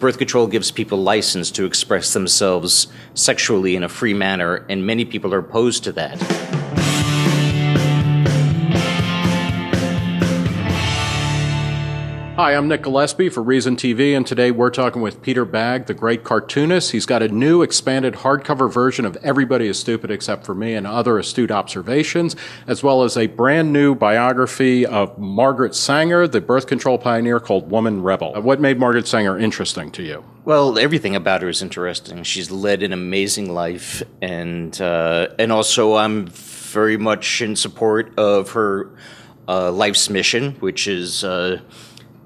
birth control gives people license to express themselves sexually in a free manner, and many people are opposed to that. Hi, I'm Nick Gillespie for Reason TV, and today we're talking with Peter Bagge, the great cartoonist. He's got a new expanded hardcover version of Everybody is Stupid Except for Me and Other Astute Observations, as well as a brand new biography of Margaret Sanger, the birth control pioneer, called Woman Rebel. What made Margaret Sanger interesting to you? Well, everything about her is interesting. She's led an amazing life, and also I'm very much in support of her life's mission, which is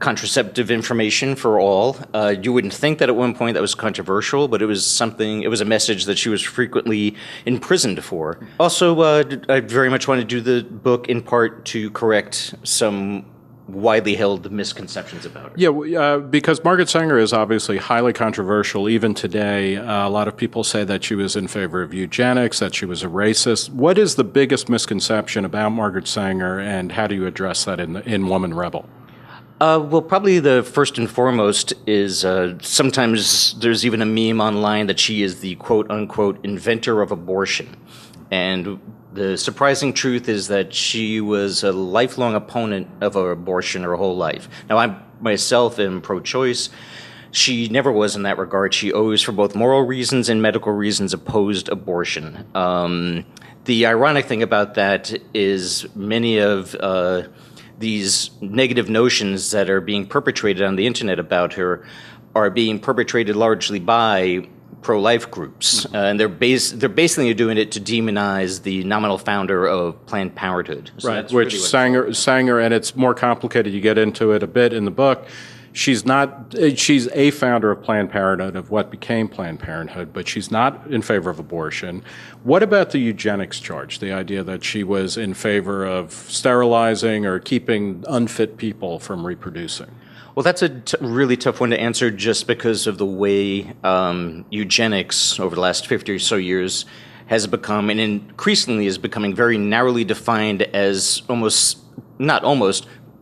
contraceptive information for all. You wouldn't think that at one point that was controversial, but it was a message that she was frequently imprisoned for. Also, I very much want to do the book in part to correct some widely held misconceptions about her. Yeah, because Margaret Sanger is obviously highly controversial even today. A lot of people say that she was in favor of eugenics, that she was a racist. What is the biggest misconception about Margaret Sanger, and how do you address that in Woman Rebel? Well, probably the first and foremost is sometimes there's even a meme online that she is the quote-unquote inventor of abortion. And the surprising truth is that she was a lifelong opponent of abortion her whole life. Now, I myself am pro-choice. She never was in that regard. She always, for both moral reasons and medical reasons, opposed abortion. The ironic thing about that is many of these negative notions that are being perpetrated on the internet about her are being perpetrated largely by pro-life groups, and they're basically doing it to demonize the nominal founder of Planned Parenthood. So right, which Sanger, and it's more complicated. You get into it a bit in the book. She's a founder of Planned Parenthood, of what became Planned Parenthood, but she's not in favor of abortion. What about the eugenics charge, the idea that she was in favor of sterilizing or keeping unfit people from reproducing? Well, that's a really tough one to answer just because of the way eugenics over the last 50 or so years has become, and increasingly is becoming, very narrowly defined as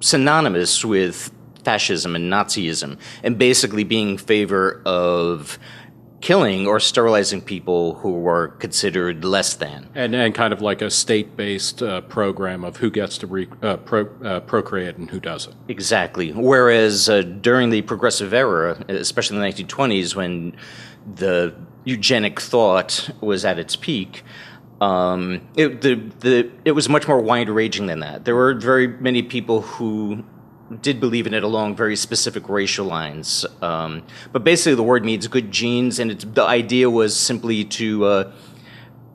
synonymous with fascism and Nazism, and basically being in favor of killing or sterilizing people who were considered less than. And kind of like a state-based program of who gets to procreate and who doesn't. Exactly. Whereas during the progressive era, especially in the 1920s, when the eugenic thought was at its peak, it was much more wide-ranging than that. There were very many people who did believe in it along very specific racial lines. But basically the word means good genes, and the idea was simply to,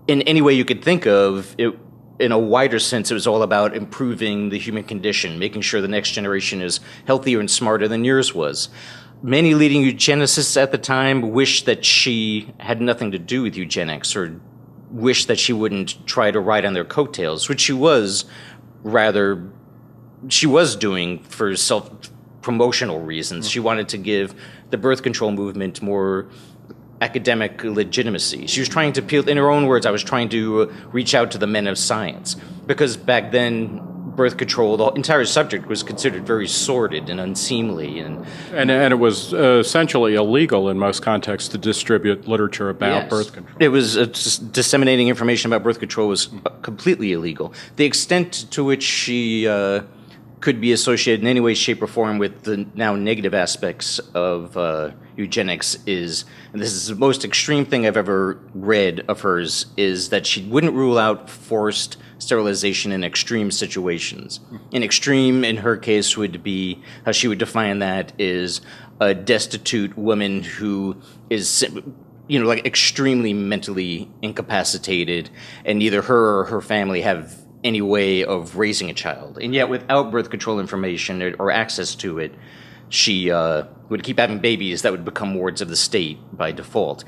in any way you could think of, in a wider sense, it was all about improving the human condition, making sure the next generation is healthier and smarter than yours was. Many leading eugenicists at the time wished that she had nothing to do with eugenics, or wished that she wouldn't try to ride on their coattails, which she was doing for self-promotional reasons. She wanted to give the birth control movement more academic legitimacy. She was trying to appeal, in her own words, I was trying to reach out to the men of science. Because back then, birth control, the entire subject was considered very sordid and unseemly. And it was essentially illegal in most contexts to distribute literature about birth control. It was disseminating information about birth control was completely illegal. The extent to which she could be associated in any way, shape, or form with the now negative aspects of eugenics is, and this is the most extreme thing I've ever read of hers, is that she wouldn't rule out forced sterilization in extreme situations. An extreme, in her case, would be, how she would define that, is a destitute woman who is, like extremely mentally incapacitated, and neither her or her family have any way of raising a child. And yet, without birth control information or access to it, she would keep having babies that would become wards of the state by default.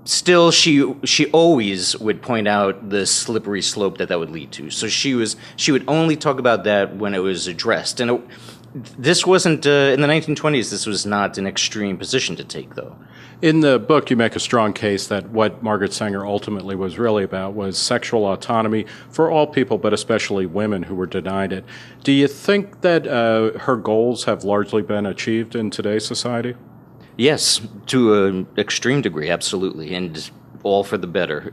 Still, she always would point out the slippery slope that would lead to. So she would only talk about that when it was addressed. And this wasn't, in the 1920s, this was not an extreme position to take, though. In the book, you make a strong case that what Margaret Sanger ultimately was really about was sexual autonomy for all people, but especially women who were denied it. Do you think that her goals have largely been achieved in today's society? Yes, to an extreme degree, absolutely, and all for the better.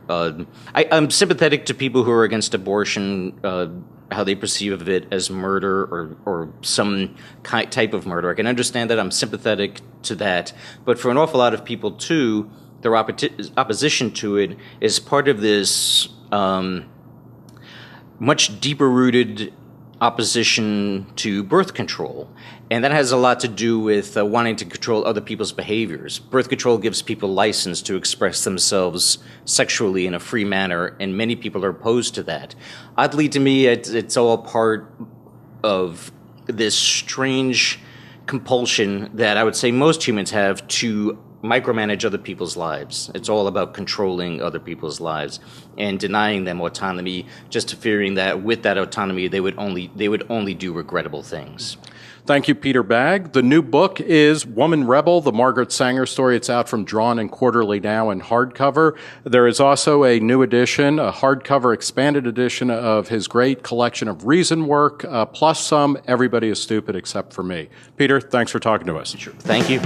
I'm sympathetic to people who are against abortion, how they perceive it as murder or some type of murder. I can understand that. I'm sympathetic to that. But for an awful lot of people, too, their opposition to it is part of this much deeper-rooted opposition to birth control. And that has a lot to do with wanting to control other people's behaviors. Birth control gives people license to express themselves sexually in a free manner, and many people are opposed to that. Oddly to me, it's all part of this strange compulsion that I would say most humans have to micromanage other people's lives. It's all about controlling other people's lives and denying them autonomy, just fearing that with that autonomy they would only do regrettable things. Thank you, Peter Bagg. The new book is Woman Rebel, the Margaret Sanger story. It's out from Drawn and Quarterly now in hardcover. There is also a new edition, a hardcover expanded edition of his great collection of reason work, plus some Everybody is Stupid Except for Me. Peter, thanks for talking to us. Sure. Thank you.